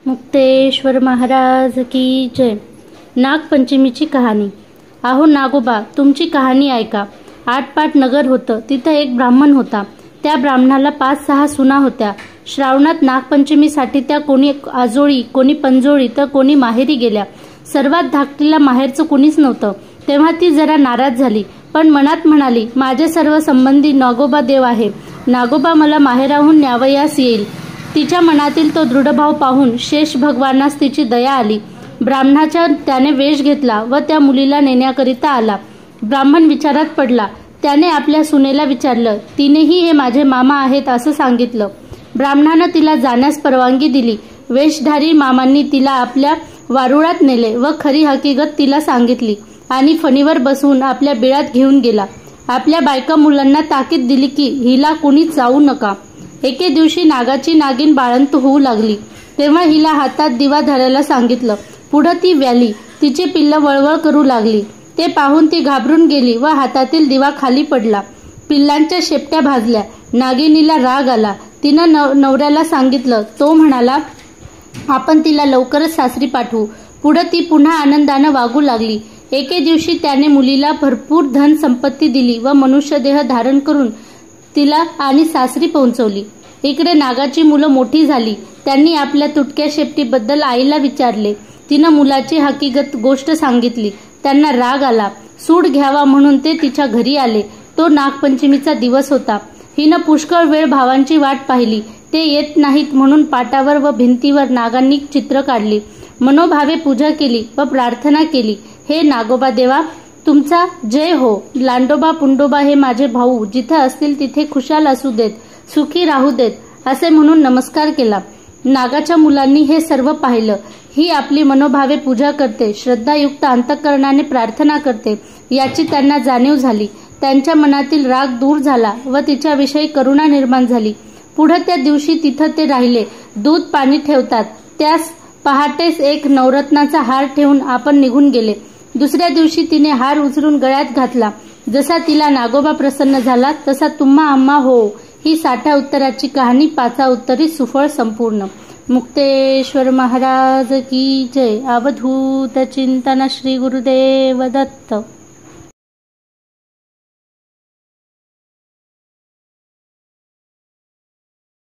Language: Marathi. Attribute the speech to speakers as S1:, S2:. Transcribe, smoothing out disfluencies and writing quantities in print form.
S1: मुक्तेश्वर महाराज की जय। नागपंचमीची कहाणी। अहो नागोबा, तुमची कहाणी ऐका। आटपाट नगर होतं, तिथं एक ब्राह्मण होता। त्या ब्राह्मणाला 5-6 सुना होत्या। श्रावणात नागपंचमीसाठी त्या कोणी आजोळी, कोणी पंजोळी तर कोणी माहेरी गेल्या। सर्वात धाकटीला माहेरचं कुणीच नव्हतं। तेव्हा ती जरा नाराज झाली, पण मनात म्हणाली, माझे सर्व संबंधी नागोबा देव आहे, नागोबा मला माहेराहून न्यावयास येईल। तिच्या मनातील तो दृढभाव पाहून शेष भगवानास तिची दया आली। ब्राह्मणाचा त्याने वेश घेतला व त्या मुलीला नेण्याकरिता आला। ब्राह्मण विचारात पडला। त्याने आपल्या सुनेला विचारलं, तिनेही हे माझे मामा आहेत असं सांगितलं। ब्राह्मणानं तिला जाण्यास परवानगी दिली। वेशधारी मामांनी तिला आपल्या वारुळात नेले व खरी हकीकत तिला सांगितली आणि फणीवर बसवून आपल्या बिळात घेऊन गेला। आपल्या बायका मुलांना ताकीद दिली की हिला कुणीच जाऊ नका। एके दिवशी नागाची नागिन बाळंत होऊ लागली, तेव्हा हिला हातात दिवा धरायला सांगितलं। पुढं ती व्याली, तिची पिल्लं वळवळ करू लागली। ते पाहून ती घाबरून गेली व हातातील दिवा खाली पडला। पिल्लांच्या शेपट्या भाजल्या। नागिनीला राग आला। तिनं नवऱ्याला सांगितलं। तो म्हणाला, आपण तिला लवकरच सासरी पाठवू। पुढं ती पुन्हा आनंदानं वागू लागली। एके दिवशी त्याने मुलीला भरपूर धन संपत्ती दिली व मनुष्यदेह धारण करून तिला आणि सासरी पोहोचवली। इकडे नागाची मुलं मोठी झाली। त्यांनी आपल्या तुटक्या शेपटीबद्दल आईला विचारले। तिनं मुलाची हकीकत गोष्ट सांगितली। त्यांना राग आला। सूड घ्यावा म्हणून ते तिच्या घरी आले। तो नागपंचमीचा दिवस होता। हिनं पुष्कळ वेळ भावांची वाट पाहिली। ते येत नाहीत म्हणून पाटावर व भिंतीवर नागांनी चित्र काढली। मनोभावे पूजा केली व प्रार्थना केली। हे नागोबा देवा, तुमचा जय हो। लांडोबा पुंडोबा हे माझे भाऊ जिथे असतील तिथे खुशाल असू देत, सुखी राहू देत असे म्हणून नमस्कार केला। नागाच्या मुलांनी हे सर्व पाहिलं। ही आपली मनोभावे पूजा करते, श्रद्धायुक्त अंतःकरणाने प्रार्थना करते याची त्यांना जाणीव झाली। त्यांच्या मनातील राग दूर झाला व तिच्याविषयी करुणा निर्माण झाली। पुढे त्या दिवशी तिथं ते राहिले। दूध पाणी ठेवतात, त्यास पहाटेस एक नवरत्नाचा हार ठेवून आपण निघून गेले। दुसऱ्या दिवशी तिने हार उचलून गळ्यात घातला। जसा तिला नागोबा प्रसन्न झाला तसा तुम्हा आम्हा हो। ही 60 उत्तराची कहाणी 5 उत्तरी सुफळ संपूर्ण। मुक्तेश्वर महाराज की जय। अवधूत चिंतन श्री गुरुदेव दत्त।